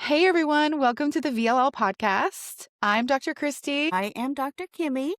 Hey everyone, welcome to the VLL Podcast. I'm Dr. Christie, I am Dr. Kimmy.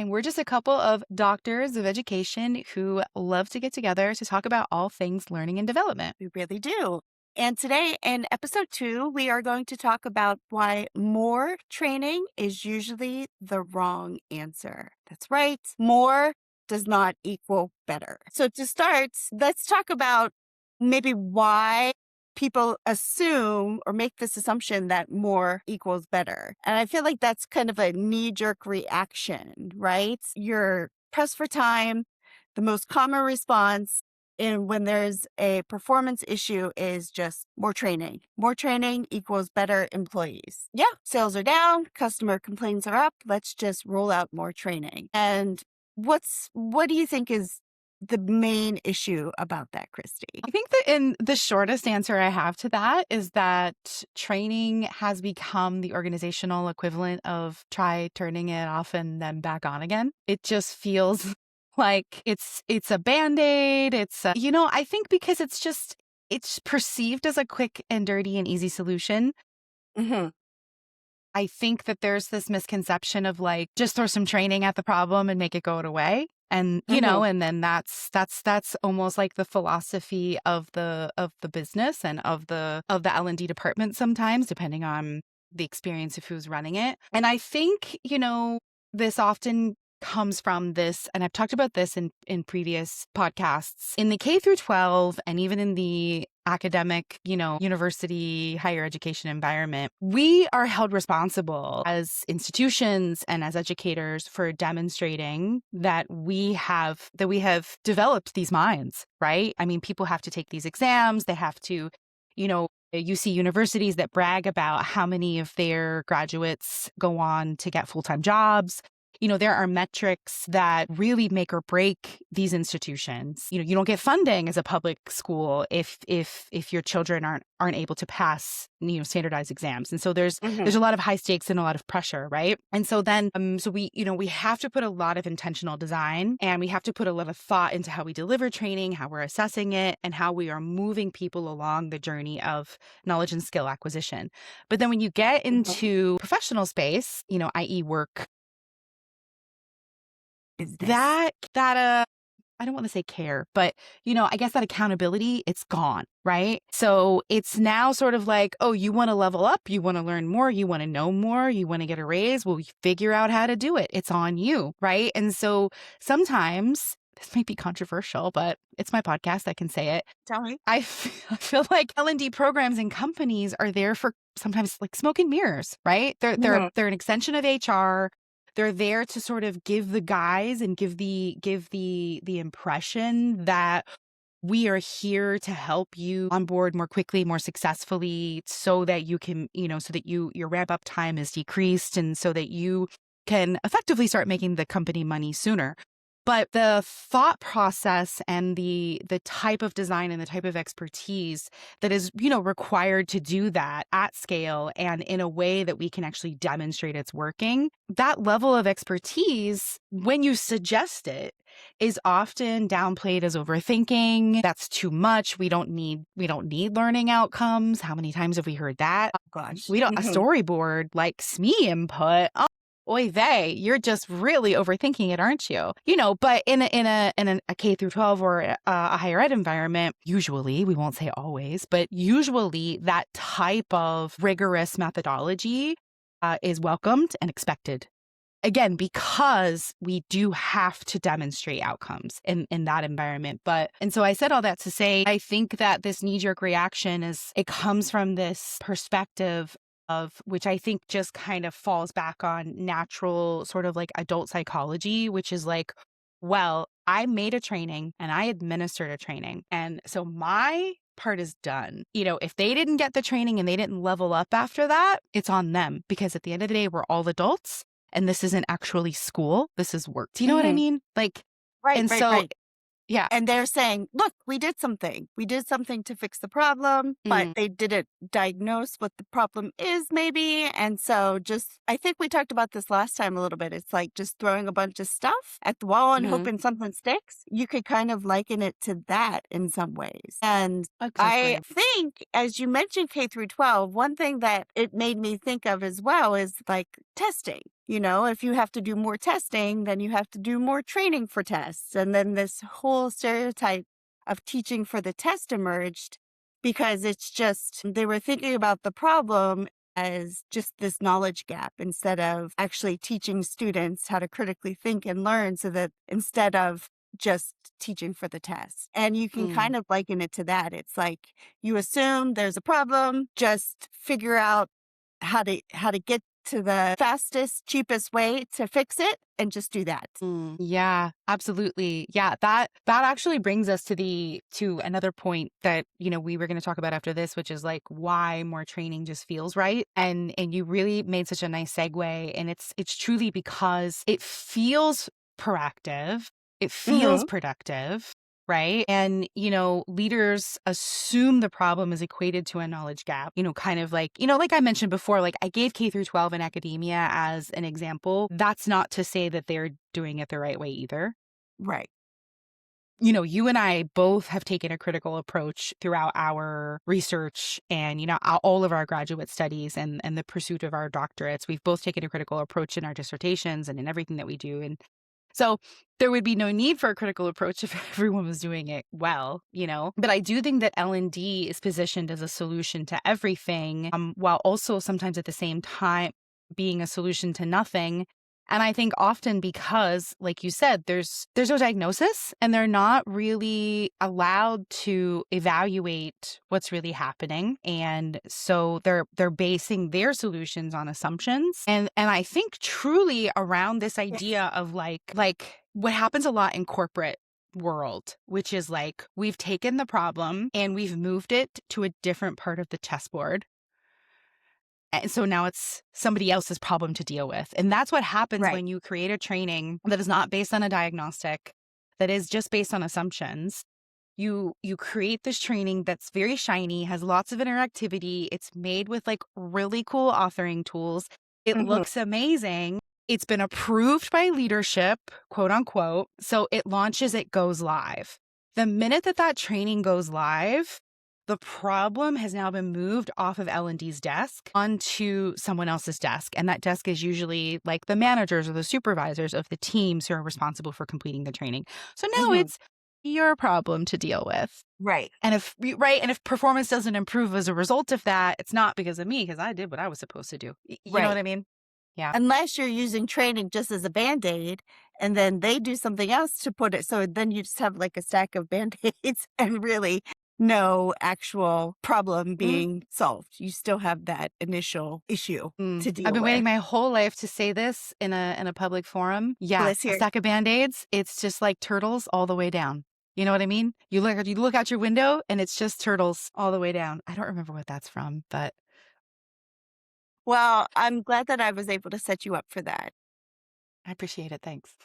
and we're just a couple of doctors of education who love to get together to talk about all things learning and development. We really do. And today in episode 2, we are going to talk about why more training is usually the wrong answer. That's right. More does not equal better. So to start, let's talk about maybe why people assume or make this assumption that more equals better. And I feel like that's kind of a knee-jerk reaction, right? You're pressed for time. The most common response when there's a performance issue is just more training. More training equals better employees. Yeah, sales are down, customer complaints are up. Let's just roll out more training. And what do you think is the main issue about that, Christy? I think that in the shortest answer I have to that is that training has become the organizational equivalent of try turning it off and then back on again. It just feels like it's a Band-Aid. I think because it's perceived as a quick and dirty and easy solution. Mm-hmm. I think that there's this misconception of like, just throw some training at the problem and make it go away. And, and then that's almost like the philosophy of the business and of the L&D department sometimes, depending on the experience of who's running it. And I think, this often comes from this, and I've talked about this in previous podcasts, in the K through 12 and even in the academic, university, higher education environment, we are held responsible as institutions and as educators for demonstrating that we have developed these minds, right? I mean, people have to take these exams. They have to, you see universities that brag about how many of their graduates go on to get full-time jobs. There are metrics that really make or break these institutions. You don't get funding as a public school if your children aren't able to pass, standardized exams. And so there's a lot of high stakes and a lot of pressure, right? And so then, we have to put a lot of intentional design, and we have to put a lot of thought into how we deliver training, how we're assessing it, and how we are moving people along the journey of knowledge and skill acquisition. But then when you get into professional space, i.e. work, that I don't want to say care, but I guess that accountability, it's gone, right? So it's now sort of like, oh, you want to level up, you want to learn more, you want to know more, you want to get a raise, well, figure out how to do it. It's on you, right? And so sometimes, this might be controversial, but it's my podcast, I can say it. Tell me. I feel like L&D programs and companies are there for sometimes like smoke and mirrors, right? They're an extension of HR. They're there to sort of give the guys and give the impression that we are here to help you onboard more quickly, more successfully, so that you can, so that your ramp up time is decreased, and so that you can effectively start making the company money sooner. But the thought process and the type of design and the type of expertise that is, required to do that at scale and in a way that we can actually demonstrate it's working, that level of expertise, when you suggest it, is often downplayed as overthinking. That's too much. We don't need learning outcomes. How many times have we heard that? Oh, gosh. We don't, a storyboard like SME input. Oy vey, you're just really overthinking it, aren't you? But in a K through 12 or a higher ed environment, usually, we won't say always, but usually that type of rigorous methodology is welcomed and expected. Again, because we do have to demonstrate outcomes in that environment. And so I said all that to say, I think that this knee-jerk reaction it comes from this perspective of, which I think just kind of falls back on natural sort of like adult psychology, which is like, well, I made a training and I administered a training. And so my part is done. If they didn't get the training and they didn't level up after that, it's on them, because at the end of the day, we're all adults and this isn't actually school. This is work. Do you know what I mean? Like, right. Yeah. And they're saying, look, we did something. We did something to fix the problem, but Mm. they didn't diagnose what the problem is, maybe. And so I think we talked about this last time a little bit. It's like just throwing a bunch of stuff at the wall and Mhm. hoping something sticks. You could kind of liken it to that in some ways. And I Exactly. think, as you mentioned K through 12, one thing that it made me think of as well is like testing. If you have to do more testing, then you have to do more training for tests. And then this whole stereotype of teaching for the test emerged because it's just, they were thinking about the problem as just this knowledge gap instead of actually teaching students how to critically think and learn, so that instead of just teaching for the test. And you can Mm. kind of liken it to that. It's like you assume there's a problem, just figure out how to get to the fastest, cheapest way to fix it and just do that. Yeah, absolutely. Yeah, that actually brings us to another point that, we were going to talk about after this, which is like why more training just feels right. And you really made such a nice segue, and it's truly because it feels proactive. It feels Hmm. productive. Right. And, leaders assume the problem is equated to a knowledge gap, kind of like, like I mentioned before, like I gave K through 12 in academia as an example. That's not to say that they're doing it the right way either. Right. You and I both have taken a critical approach throughout our research and, all of our graduate studies and the pursuit of our doctorates. We've both taken a critical approach in our dissertations and in everything that we do. And so there would be no need for a critical approach if everyone was doing it well, But I do think that L&D is positioned as a solution to everything, while also sometimes at the same time being a solution to nothing. And I think often because, like you said, there's no diagnosis and they're not really allowed to evaluate what's really happening. And so they're basing their solutions on assumptions. And I think truly around this Yes. idea of like what happens a lot in corporate world, which is like we've taken the problem and we've moved it to a different part of the chessboard. And so now it's somebody else's problem to deal with. And that's what happens Right. when you create a training that is not based on a diagnostic, that is just based on assumptions. You create this training that's very shiny, has lots of interactivity. It's made with like really cool authoring tools. It Hmm. looks amazing. It's been approved by leadership, quote unquote. So it launches, it goes live. The minute that training goes live, the problem has now been moved off of L&D's desk onto someone else's desk. And that desk is usually like the managers or the supervisors of the teams who are responsible for completing the training. So now Hmm. it's your problem to deal with. Right. And if performance doesn't improve as a result of that, it's not because of me, because I did what I was supposed to do. You know what Right. I mean? Yeah. Unless you're using training just as a Band-Aid and then they do something else to put it. So then you just have like a stack of Band-Aids and really no actual problem Mm, being solved. You still have that initial issue to I've deal been waiting with. my whole life to say this in a public forum. Yeah, Let's a hear it. stack of Band-Aids, it's just like turtles all the way down. You know what I mean? You look out your window and it's just turtles all the way down. I don't remember what that's from, but Well, I'm glad that I was able to set you up for that. I appreciate it. Thanks.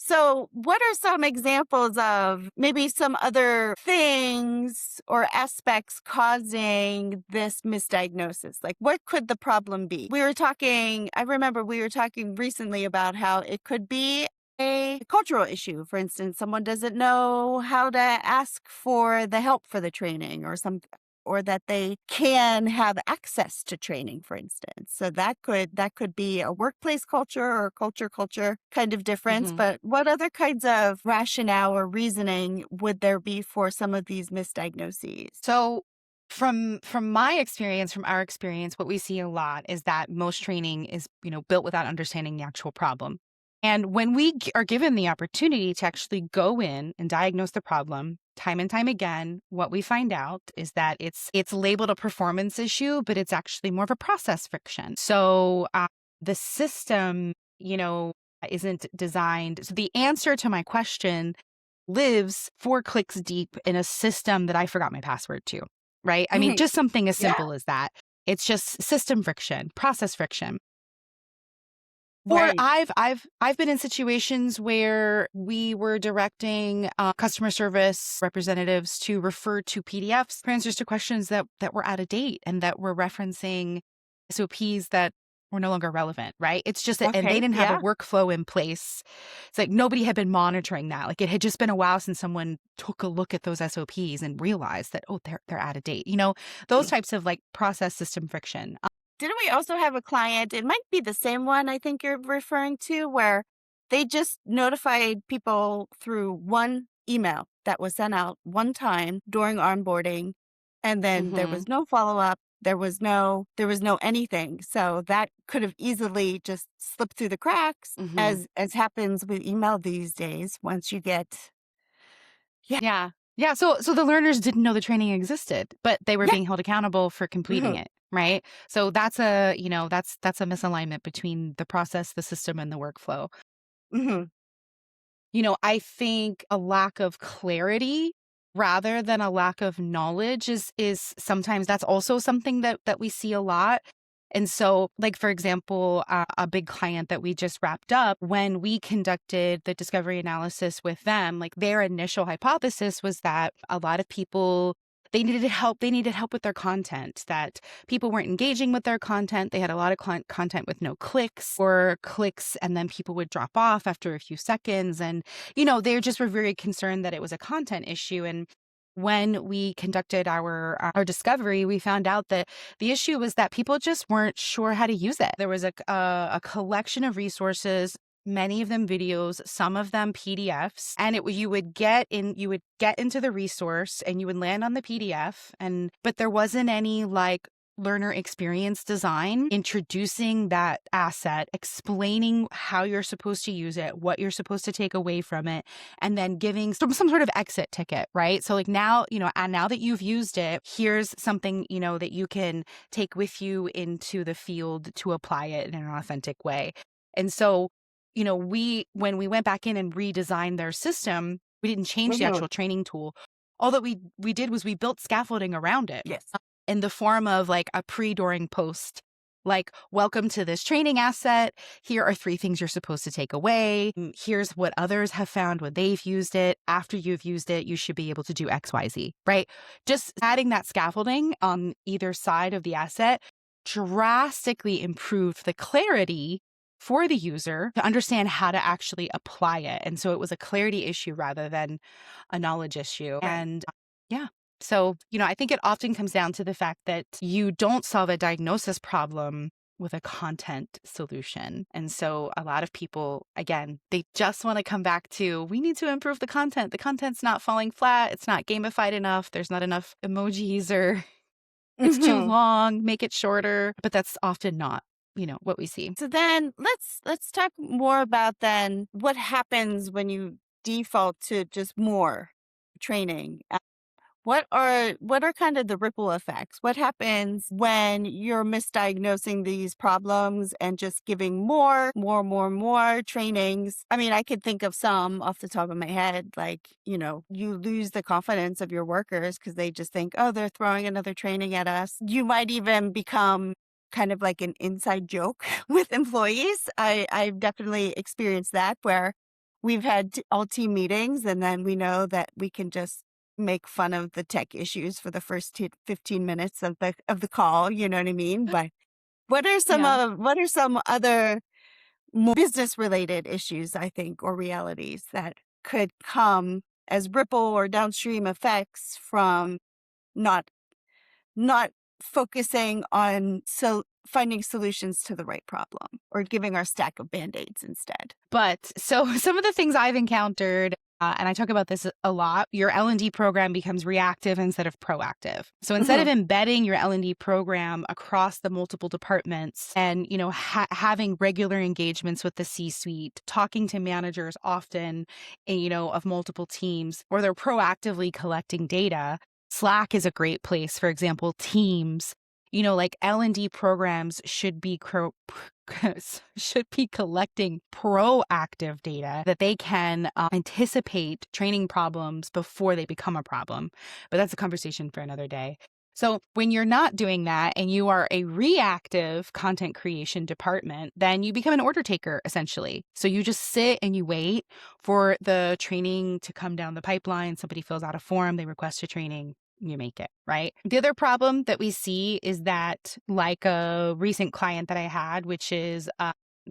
So, what are some examples of maybe some other things or aspects causing this misdiagnosis? Like, what could the problem be? I remember we were talking recently about how it could be a cultural issue. For instance, someone doesn't know how to ask for the help for the training or that they can have access to training, for instance. So that could be a workplace culture or culture kind of difference. hmm But what other kinds of rationale or reasoning would there be for some of these misdiagnoses? So from my experience, from our experience, what we see a lot is that most training is, built without understanding the actual problem. And when we are given the opportunity to actually go in and diagnose the problem time and time again, what we find out is that it's labeled a performance issue, but it's actually more of a process friction. So the system, isn't designed. So the answer to my question lives 4 clicks deep in a system that I forgot my password to, right? I mean, Mhm. just something as Yeah. simple as that. It's just system friction, process friction. Or Right. I've been in situations where we were directing customer service representatives to refer to PDFs, answers to questions that were out of date and that were referencing SOPs that were no longer relevant, right? It's just that, and they Okay. didn't have a Yeah. workflow in place. It's like nobody had been monitoring that. Like it had just been a while since someone took a look at those SOPs and realized that, oh, they're out of date. Those types of like process system friction. Didn't we also have a client? It might be the same one I think you're referring to, where they just notified people through one email that was sent out one time during onboarding, and then there Mhm. was no follow up. There was no anything. So that could have easily just slipped through the cracks, Mhm. as happens with email these days. Once you get, yeah, Yeah. Yeah. So the learners didn't know the training existed, but they were yeah, being held accountable for completing mhm, it. Right. So that's a misalignment between the process, the system, and the workflow. mhm, I think a lack of clarity rather than a lack of knowledge is sometimes that's also something that we see a lot. And so, like, for example, a big client that we just wrapped up, when we conducted the discovery analysis with them, like their initial hypothesis was that a lot of people, they needed help. They needed help with their content, that people weren't engaging with their content. They had a lot of content with no clicks or clicks, and then people would drop off after a few seconds. And, they just were very concerned that it was a content issue. And when we conducted our discovery, we found out that the issue was that people just weren't sure how to use it. There was a collection of resources, many of them videos, some of them PDFs, and you would get into the resource and you would land on the PDF, but there wasn't any like learner experience design introducing that asset, explaining how you're supposed to use it, what you're supposed to take away from it, and then giving some sort of exit ticket, right? So like now, and now that you've used it, here's something, that you can take with you into the field to apply it in an authentic way. And so, when we went back in and redesigned their system, we didn't change the mhm. actual training tool. All that we did was we built scaffolding around it Yes. in the form of like a pre, during, post. Like, welcome to this training asset. Here are 3 things you're supposed to take away. Here's what others have found when they've used it. After you've used it, you should be able to do XYZ, right? Just adding that scaffolding on either side of the asset drastically improved the clarity for the user to understand how to actually apply it. And so it was a clarity issue rather than a knowledge issue. Right. And yeah. So, I think it often comes down to the fact that you don't solve a diagnosis problem with a content solution. And so a lot of people, again, they just want to come back to, we need to improve the content. The content's not falling flat. It's not gamified enough. There's not enough emojis, or it's too Mhm. long, make it shorter. But that's often not, what we see. So then let's talk more about then what happens when you default to just more training. What are kind of the ripple effects? What happens when you're misdiagnosing these problems and just giving more trainings? I mean, I could think of some off the top of my head, like, you lose the confidence of your workers because they just think, oh, they're throwing another training at us. You might even become kind of like an inside joke with employees. I've definitely experienced that, where we've had all team meetings and then we know that we can just make fun of the tech issues for the first 15 minutes of the call, you know what I mean? But Yeah. what are some other more business related issues, I think, or realities that could come as ripple or downstream effects from not not focusing on finding solutions to the right problem, or giving our stack of band-aids instead? But so some of the things I've encountered, and I talk about this a lot, your L&D program becomes reactive instead of proactive. So instead of Mhm. embedding your L&D program across the multiple departments and, having regular engagements with the C-suite, talking to managers often, of multiple teams, where they're proactively collecting data, Slack is a great place. For example, Teams, like L&D programs should be should be collecting proactive data that they can anticipate training problems before they become a problem. But that's a conversation for another day. So when you're not doing that and you are a reactive content creation department, then you become an order taker, essentially. So you just sit and you wait for the training to come down the pipeline. Somebody fills out a form, they request a training, you make it, right? The other problem that we see is that, like a recent client that I had, which is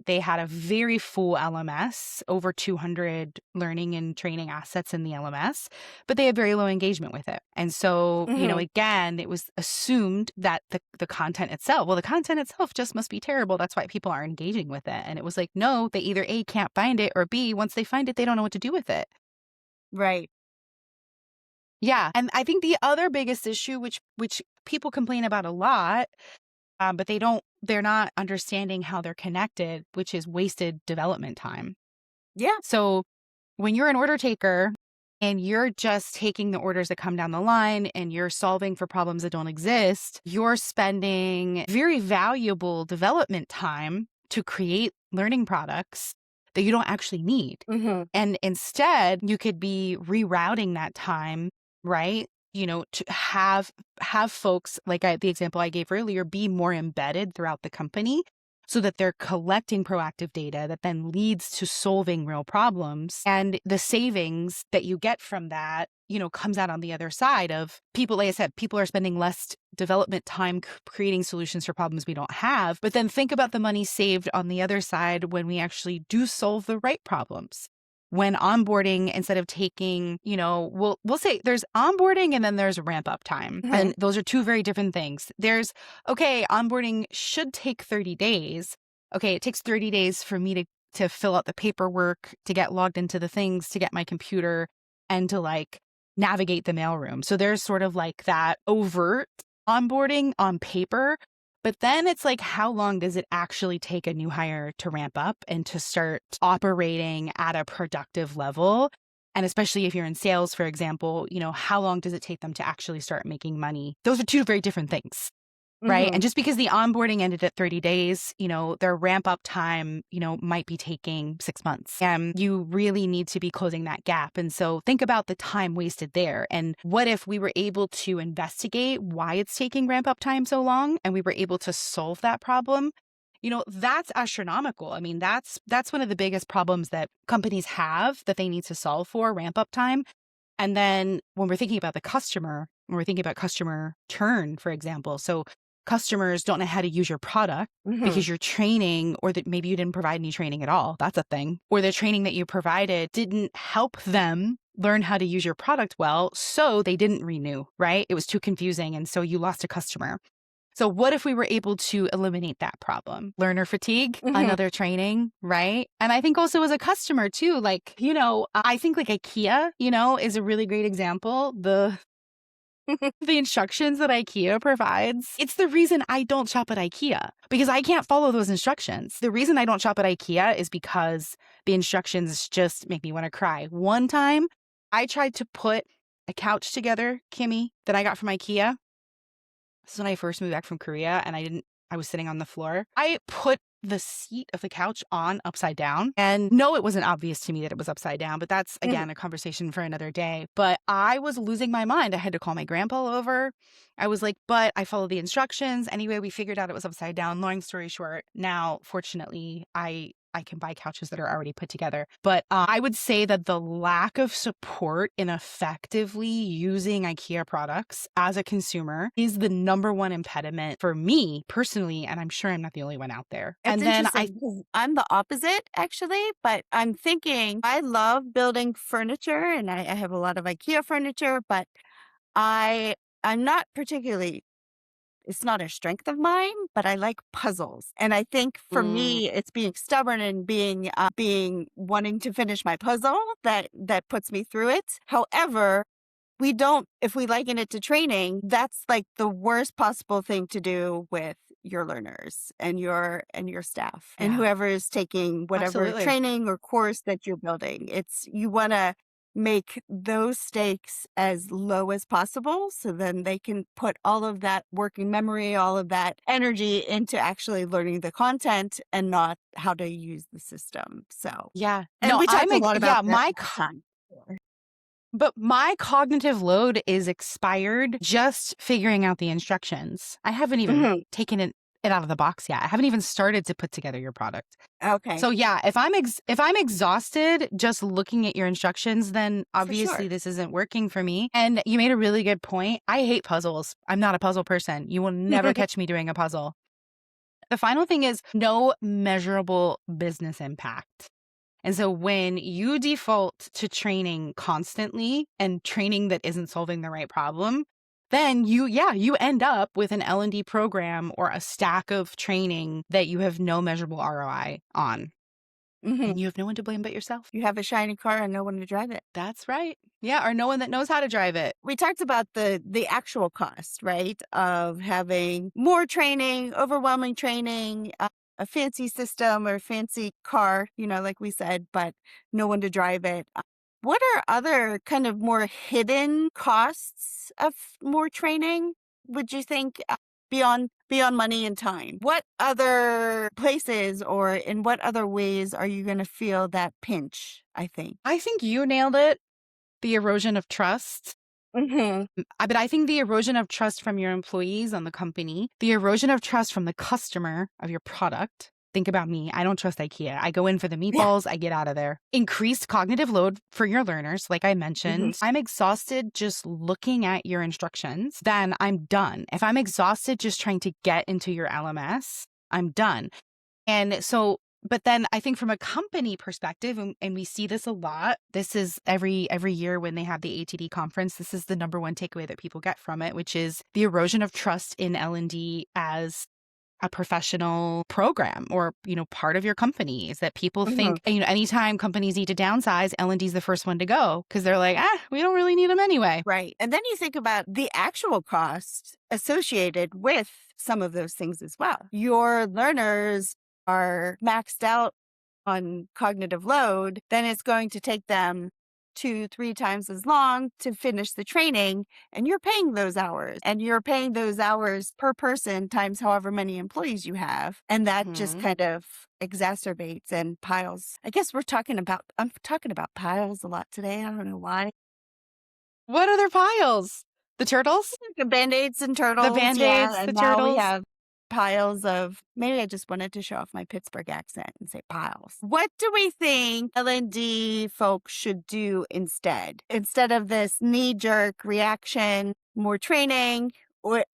they had a very full LMS, over 200 learning and training assets in the LMS, but they had very low engagement with it. And so, again, it was assumed that the content itself, well, the content itself just must be terrible. That's why people aren't engaging with it. And it was like, no, they either A, can't find it, or B, once they find it, they don't know what to do with it. Right. Yeah. And I think the other biggest issue, which people complain about a lot, but they're not understanding how they're connected, which is wasted development time. Yeah. So when you're an order taker and you're just taking the orders that come down the line and you're solving for problems that don't exist, you're spending very valuable development time to create learning products that you don't actually need. Mm-hmm. And instead, you could be rerouting that time, right? To have folks, like the example I gave earlier, be more embedded throughout the company so that they're collecting proactive data that then leads to solving real problems. And the savings that you get from that, comes out on the other side of people. Like I said, people are spending less development time creating solutions for problems we don't have. But then think about the money saved on the other side when we actually do solve the right problems. When onboarding, instead of taking, we'll say there's onboarding and then there's ramp up time. Mm-hmm. And those are two very different things. There's, onboarding should take 30 days. Okay, it takes 30 days for me to fill out the paperwork, to get logged into the things, to get my computer, and to navigate the mailroom. So there's sort of like that overt onboarding on paper. But then it's like, how long does it actually take a new hire to ramp up and to start operating at a productive level? And especially if you're in sales, for example, how long does it take them to actually start making money? Those are two very different things, right? Mm-hmm. And just because the onboarding ended at 30 days, their ramp up time, might be taking 6 months. And you really need to be closing that gap. And so think about the time wasted there. And what if we were able to investigate why it's taking ramp up time so long and we were able to solve that problem? That's astronomical. I mean, that's one of the biggest problems that companies have that they need to solve for, ramp up time. And then when we're thinking about the customer, when we're thinking about customer churn, for example, so customers don't know how to use your product because your training, or that maybe you didn't provide any training at all. That's a thing. Or the training that you provided didn't help them learn how to use your product well, so they didn't renew, right? It was too confusing, and so you lost a customer. So what if we were able to eliminate that problem? Learner fatigue, another training, right? And I think also as a customer too, I think IKEA, is a really great example. The instructions that IKEA provides, it's the reason I don't shop at IKEA, because I can't follow those instructions. The reason I don't shop at IKEA is because the instructions just make me want to cry. One time, I tried to put a couch together, Kimmy, that I got from IKEA. This is when I first moved back from Korea, and I was sitting on the floor. I put the seat of the couch on upside down. And no, it wasn't obvious to me that it was upside down, but that's, again, a conversation for another day. But I was losing my mind. I had to call my grandpa over. I was like, but I followed the instructions. Anyway, we figured out it was upside down. Long story short, now, fortunately, I can buy couches that are already put together. But I would say that the lack of support in effectively using IKEA products as a consumer is the number one impediment for me personally, and I'm sure I'm not the only one out there. It's interesting. I'm the opposite, actually, but I'm thinking I love building furniture, and I have a lot of IKEA furniture, but I'm not particularly, it's not a strength of mine, but I like puzzles. And I think for me, it's being stubborn and being wanting to finish my puzzle that puts me through it. However, if we liken it to training, that's like the worst possible thing to do with your learners and your staff and whoever is taking whatever training or course that you're building. You want to make those stakes as low as possible, so then they can put all of that working memory, all of that energy into actually learning the content and not how to use the system. So yeah, and no, we talked a lot about my time. But my cognitive load is expired just figuring out the instructions. I haven't even taken it out of the box yet. I haven't even started to put together your product. Okay. So yeah, if I'm exhausted just looking at your instructions, then obviously this isn't working for me. And you made a really good point. I hate puzzles. I'm not a puzzle person. You will never catch me doing a puzzle. The final thing is no measurable business impact. And so when you default to training constantly and training that isn't solving the right problem, then you end up with an L&D program or a stack of training that you have no measurable ROI on. And you have no one to blame but yourself. You have a shiny car and no one to drive it. That's right. Yeah, or no one that knows how to drive it. We talked about the actual cost, right, of having more training, overwhelming training, a fancy system or fancy car, like we said, but no one to drive it. What are other kind of more hidden costs of more training, would you think, beyond money and time? What other places or in what other ways are you going to feel that pinch, I think? I think you nailed it. The erosion of trust. But I think the erosion of trust from your employees on the company, the erosion of trust from the customer of your product. Think about me. I don't trust IKEA. I go in for the meatballs. I get out of there. Increased cognitive load for your learners, like I mentioned. I'm exhausted just looking at your instructions. Then I'm done. If I'm exhausted just trying to get into your LMS, I'm done. And so, but then I think from a company perspective, and we see this a lot, this is every year when they have the ATD conference, this is the number one takeaway that people get from it, which is the erosion of trust in L&D as a professional program or, part of your company is that people think, anytime companies need to downsize, L&D is the first one to go because they're like, we don't really need them anyway. Right. And then you think about the actual cost associated with some of those things as well. Your learners are maxed out on cognitive load, then it's going to take them 2-3 times as long to finish the training, and you're paying those hours, and you're paying those hours per person times however many employees you have, and that just kind of exacerbates and piles. I guess I'm talking about piles a lot today. I don't know why. What other piles? The turtles? The Band-Aids and turtles. The Band-Aids, and the now turtles. we have piles of, maybe I just wanted to show off my Pittsburgh accent and say piles. What do we think L&D folks should do instead of this knee-jerk reaction, more training, or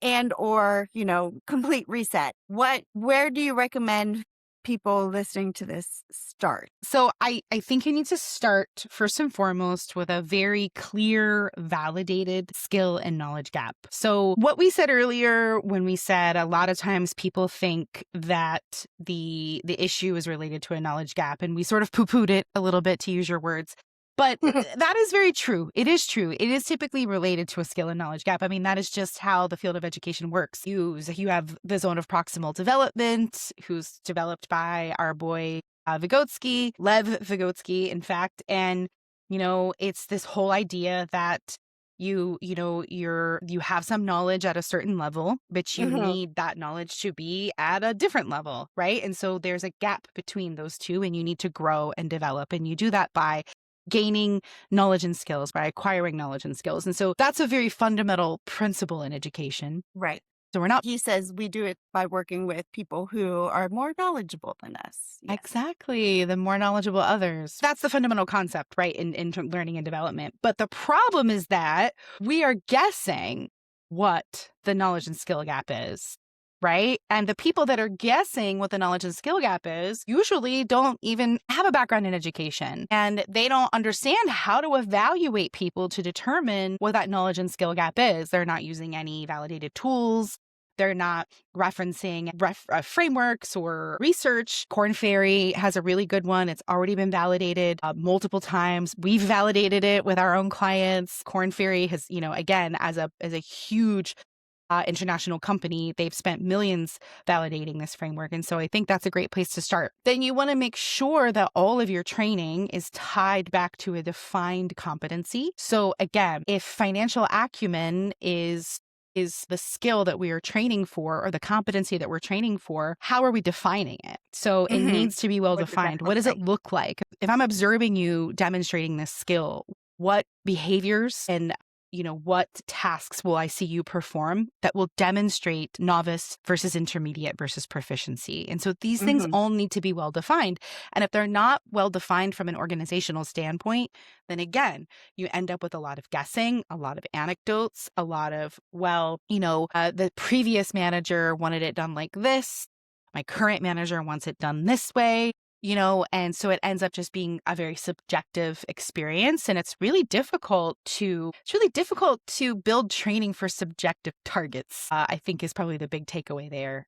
complete reset? Where do you recommend people listening to this start? So I think you need to start first and foremost with a very clear, validated skill and knowledge gap. So what we said earlier when we said a lot of times people think that the issue is related to a knowledge gap, and we sort of poo-pooed it a little bit, to use your words. But that is very true. It is true. It is typically related to a skill and knowledge gap. I mean, that is just how the field of education works. You have the zone of proximal development, who's developed by our boy Vygotsky, Lev Vygotsky, in fact. And, it's this whole idea that you have some knowledge at a certain level, but you need that knowledge to be at a different level, right? And so there's a gap between those two, and you need to grow and develop. And you do that by gaining knowledge and skills, by acquiring knowledge and skills. And so that's a very fundamental principle in education. Right. So we're not... He says we do it by working with people who are more knowledgeable than us. Yes. Exactly. The more knowledgeable others. That's the fundamental concept, right, in learning and development. But the problem is that we are guessing what the knowledge and skill gap is. Right? And the people that are guessing what the knowledge and skill gap is usually don't even have a background in education, and they don't understand how to evaluate people to determine what that knowledge and skill gap is. They're not using any validated tools. They're not referencing frameworks or research. Korn Ferry has a really good one. It's already been validated multiple times. We've validated it with our own clients. Korn Ferry has, again, as a huge international company, they've spent millions validating this framework. And so I think that's a great place to start. Then you want to make sure that all of your training is tied back to a defined competency. So again, if financial acumen is the skill that we are training for, or the competency that we're training for, how are we defining it? So it needs to be well defined. What does it look like? If I'm observing you demonstrating this skill, what behaviors and what tasks will I see you perform that will demonstrate novice versus intermediate versus proficiency? And so these things all need to be well defined. And if they're not well defined from an organizational standpoint, then again, you end up with a lot of guessing, a lot of anecdotes, a lot of, the previous manager wanted it done like this. My current manager wants it done this way. And so it ends up just being a very subjective experience. And it's really difficult to build training for subjective targets, I think is probably the big takeaway there.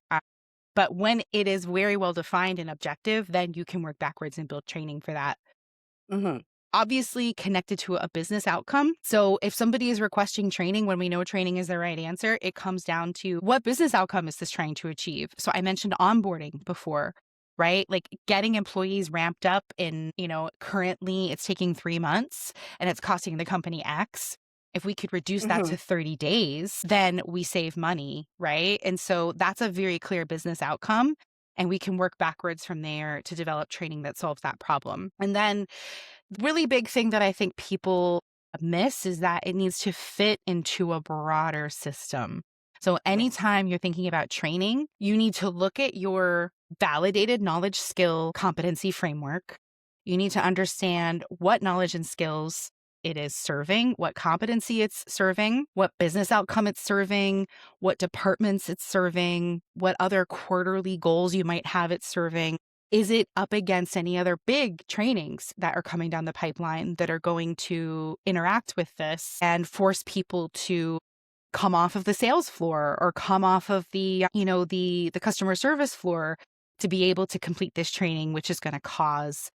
But when it is very well defined and objective, then you can work backwards and build training for that. Obviously connected to a business outcome. So if somebody is requesting training when we know training is the right answer, it comes down to what business outcome is this trying to achieve? So I mentioned onboarding before. Right? Like getting employees ramped up in, currently it's taking 3 months and it's costing the company X. If we could reduce that to 30 days, then we save money, right? And so that's a very clear business outcome. And we can work backwards from there to develop training that solves that problem. And then the really big thing that I think people miss is that it needs to fit into a broader system. So anytime you're thinking about training, you need to look at your validated knowledge, skill, competency framework. You need to understand what knowledge and skills it is serving, what competency it's serving, what business outcome it's serving, what departments it's serving, what other quarterly goals you might have it serving. Is it up against any other big trainings that are coming down the pipeline that are going to interact with this and force people to come off of the sales floor or come off of the customer service floor to be able to complete this training, which is going to cause,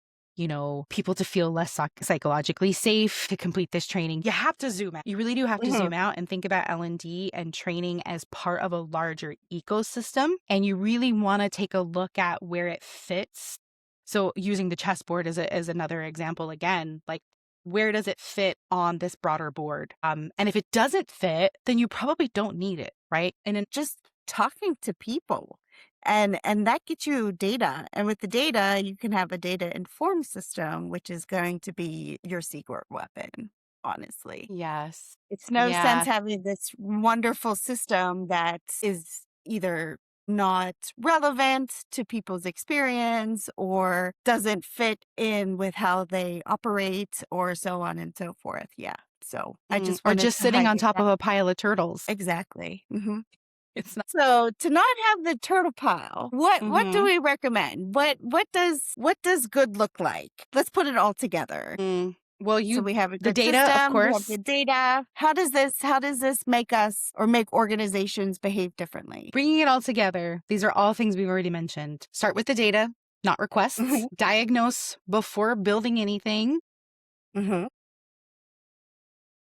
people to feel less psychologically safe to complete this training. You have to zoom out. You really do have to zoom out and think about L&D and training as part of a larger ecosystem. And you really want to take a look at where it fits. So using the chessboard as another example, again, like, where does it fit on this broader board? And if it doesn't fit, then you probably don't need it, right? And then just talking to people and that gets you data. And with the data, you can have a data informed system, which is going to be your secret weapon, honestly. Yes. It's no sense having this wonderful system that is either not relevant to people's experience or doesn't fit in with how they operate or so on and so forth. Yeah. So I just or just sitting on top of a pile of turtles. Exactly. It's not. So to not have the turtle pile, what do we recommend? What does good look like? Let's put it all together. Well, so we have a good the data, system, of course. We have the data. How does this make us or make organizations behave differently? Bringing it all together. These are all things we've already mentioned. Start with the data, not requests. Diagnose before building anything.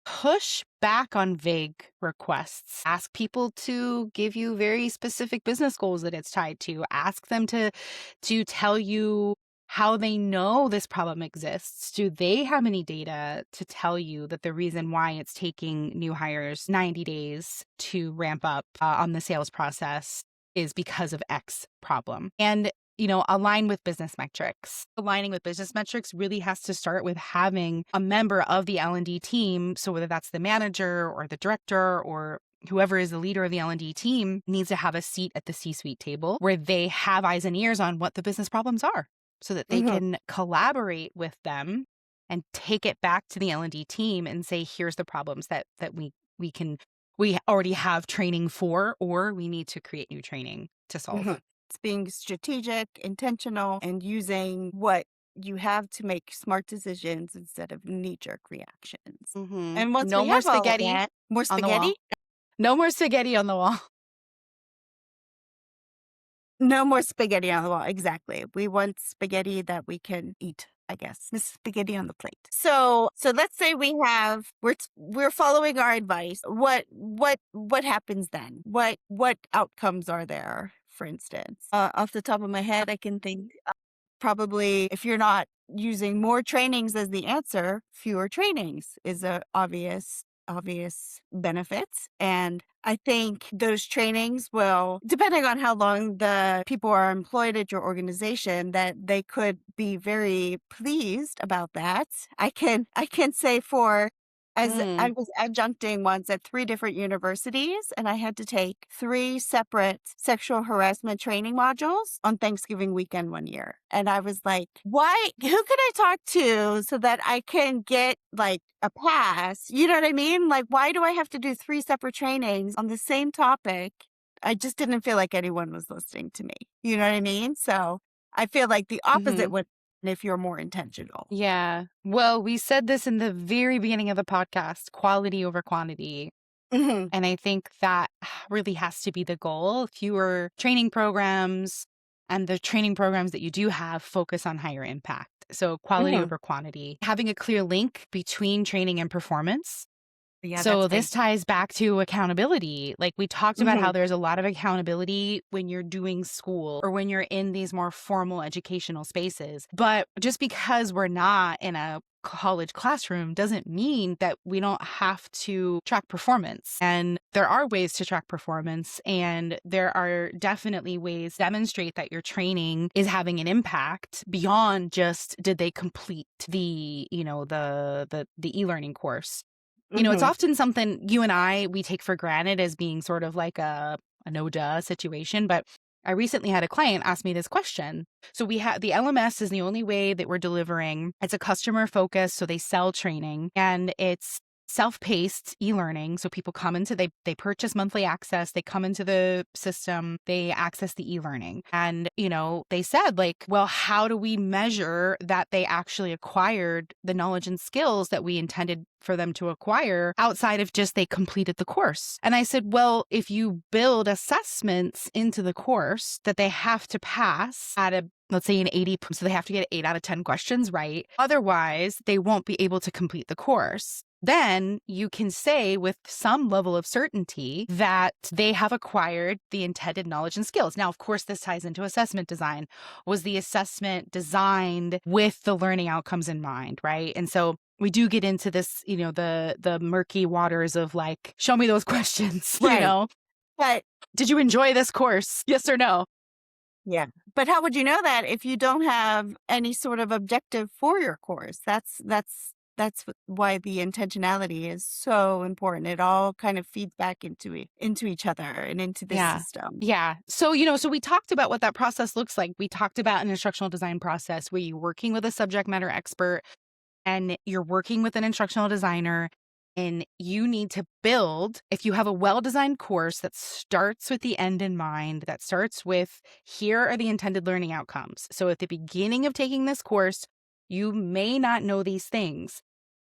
Push back on vague requests. Ask people to give you very specific business goals that it's tied to. Ask them to tell you how they know this problem exists. Do they have any data to tell you that the reason why it's taking new hires 90 days to ramp up on the sales process is because of X problem? And align with business metrics. Aligning with business metrics really has to start with having a member of the L&D team. So whether that's the manager or the director or whoever is the leader of the L&D team needs to have a seat at the C-suite table where they have eyes and ears on what the business problems are so that they can collaborate with them and take it back to the L&D team and say, here's the problems that we already have training for, or we need to create new training to solve. It's being strategic, intentional, and using what you have to make smart decisions instead of knee-jerk reactions. And once no we more have all of spaghetti that, more on the wall. spaghetti? No more spaghetti on the wall. No more spaghetti on the wall. Exactly. We want spaghetti that we can eat, I guess. Spaghetti on the plate. So let's say we're following our advice. What happens then? What outcomes are there, for instance? Off the top of my head, I can think probably if you're not using more trainings as the answer, fewer trainings is a obvious benefit. And I think those trainings will, depending on how long the people are employed at your organization, that they could be very pleased about that. I can say as I Mm. was adjuncting once at 3 different universities, and I had to take 3 separate sexual harassment training modules on Thanksgiving weekend one year. And I was like, why? Who can I talk to so that I can get like a pass? You know what I mean? Like, why do I have to do 3 separate trainings on the same topic? I just didn't feel like anyone was listening to me. You know what I mean? So I feel like the opposite Hmm. would if you're more intentional. Yeah. Well, we said this in the very beginning of the podcast, quality over quantity. Hmm. And I think that really has to be the goal. Fewer training programs, and the training programs that you do have focus on higher impact. So quality Hmm. over quantity, having a clear link between training and performance. Yeah, that's So big. this ties back to accountability. Like we talked about how Hmm. there's a lot of accountability when you're doing school or when you're in these more formal educational spaces. But just because we're not in a college classroom doesn't mean that we don't have to track performance. And there are ways to track performance, and there are definitely ways to demonstrate that your training is having an impact beyond just did they complete the, the e-learning course. It's Hmm. often something you and we take for granted as being sort of like a no-duh situation. But I recently had a client ask me this question. So we have the LMS is the only way that we're delivering. It's a customer focus. So they sell training, and it's self-paced e-learning. So people come into, they purchase monthly access, they come into the system, they access the e-learning. And, they said like, well, how do we measure that they actually acquired the knowledge and skills that we intended for them to acquire outside of just they completed the course? And I said, well, if you build assessments into the course that they have to pass at let's say an 80, so they have to get 8 out of 10 questions right. Otherwise, they won't be able to complete the course. Then you can say with some level of certainty that they have acquired the intended knowledge and skills. Now, of course, this ties into assessment design. Was the assessment designed with the learning outcomes in mind, right? And so we do get into this, the murky waters of like, show me those questions, Right. But Did you enjoy this course? Yes or no? yeah. But how would you know that if you don't have any sort of objective for your course? Why the intentionality is so important. It all kind of feeds back into each other and into this Yeah. system. Yeah. So we talked about what that process looks like. We talked about an instructional design process where you're working with a subject matter expert and you're working with an instructional designer, and you need to build, if you have a well-designed course that starts with the end in mind, that starts with, here are the intended learning outcomes. So at the beginning of taking this course, you may not know these things,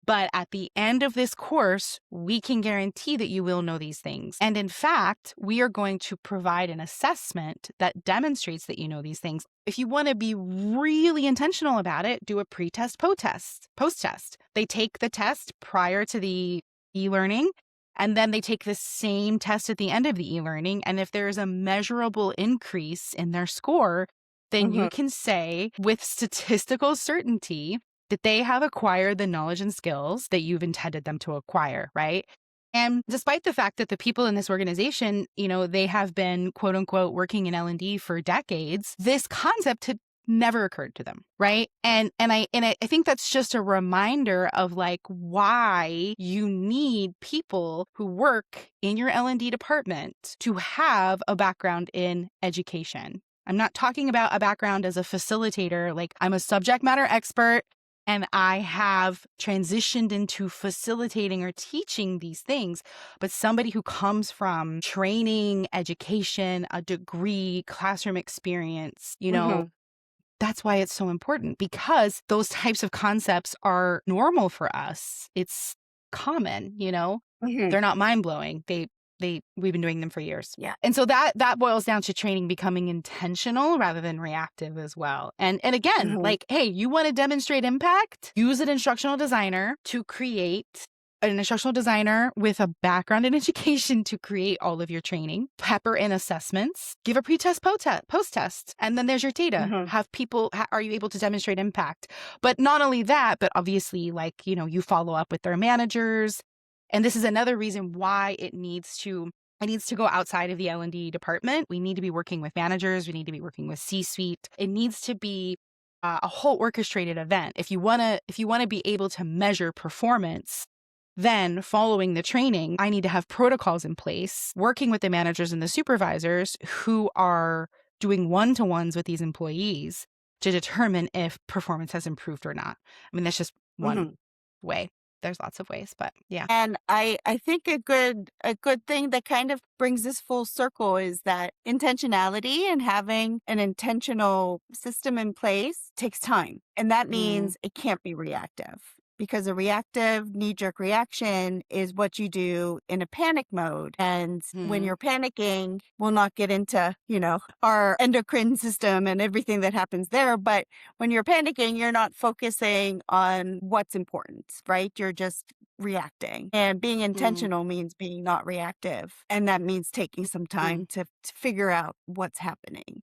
but at the end of this course, we can guarantee that you will know these things. And in fact, we are going to provide an assessment that demonstrates that you know these things. If you want to be really intentional about it, do a pre-test, post-test. They take the test prior to the e-learning, and then they take the same test at the end of the e-learning. And if there's a measurable increase in their score, then Hmm. you can say with statistical certainty that they have acquired the knowledge and skills that you've intended them to acquire, right? And despite the fact that the people in this organization, they have been quote unquote working in L&D for decades, this concept had never occurred to them, right? And I think that's just a reminder of like why you need people who work in your L&D department to have a background in education. I'm not talking about a background as a facilitator, like I'm a subject matter expert and I have transitioned into facilitating or teaching these things, but somebody who comes from training, education, a degree, classroom experience, Hmm. that's why it's so important, because those types of concepts are normal for us. It's common, Hmm. they're not mind-blowing. We've been doing them for years. Yeah. And so that boils down to training becoming intentional rather than reactive as well. And again, Hmm. like, hey, you want to demonstrate impact? Use an instructional designer to create an instructional designer with a background in education to create all of your training, pepper in assessments, give a pre-test, post-test, and then there's your data. Hmm. Have people, are you able to demonstrate impact? But not only that, but obviously, like, you follow up with their managers. And this is another reason why it needs to It needs to go outside of the L&D department. We need to be working with managers. We need to be working with C-suite. It needs to be a whole orchestrated event. If you want to be able to measure performance, then following the training, I need to have protocols in place, working with the managers and the supervisors who are doing one-to-ones with these employees to determine if performance has improved or not. I mean, that's just one way. There's lots of ways, but yeah. And I think a good thing that kind of brings this full circle is that intentionality and having an intentional system in place takes time. And that means it can't be reactive, because a reactive knee-jerk reaction is what you do in a panic mode. And when you're panicking, we'll not get into, our endocrine system and everything that happens there. But when you're panicking, you're not focusing on what's important, right? You're just reacting. And being intentional means being not reactive. And that means taking some time to figure out what's happening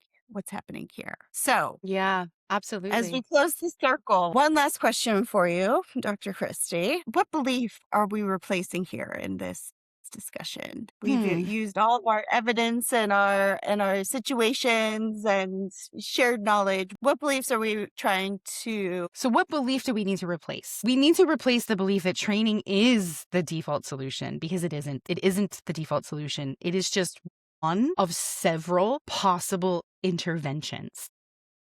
here. So yeah, absolutely. As we close the circle, one last question for you, Dr. Christie. What belief are we replacing here in this discussion? We've used all of our evidence and our situations and shared knowledge. What beliefs are we trying to... So what belief do we need to replace? We need to replace the belief that training is the default solution, because it isn't. It isn't the default solution. It is just one of several possible interventions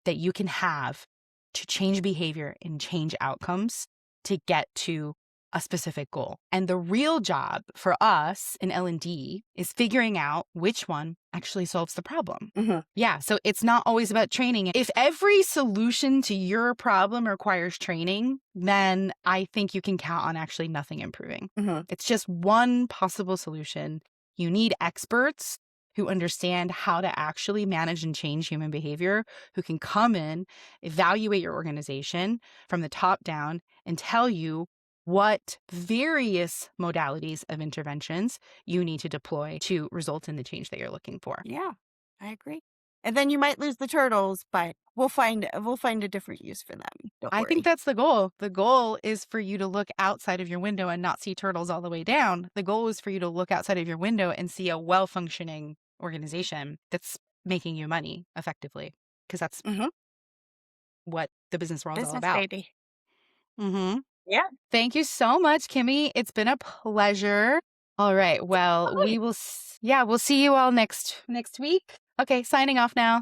that you can have to change behavior and change outcomes to get to a specific goal. And the real job for us in L&D is figuring out which one actually solves the problem. Yeah, so it's not always about training. If every solution to your problem requires training, then I think you can count on actually nothing improving. It's just one possible solution. You need experts who understand how to actually manage and change human behavior, who can come in, evaluate your organization from the top down, and tell you what various modalities of interventions you need to deploy to result in the change that you're looking for. Yeah, I agree. And then you might lose the turtles, but we'll find a different use for them. Don't worry. I think that's the goal. The goal is for you to look outside of your window and not see turtles all the way down. The goal is for you to look outside of your window and see a well-functioning organization that's making you money effectively, because that's what the business world is all about. Baby. Yeah. Thank you so much, Kimmy. It's been a pleasure. All right. Well, we'll see you all next week. Okay, signing off now.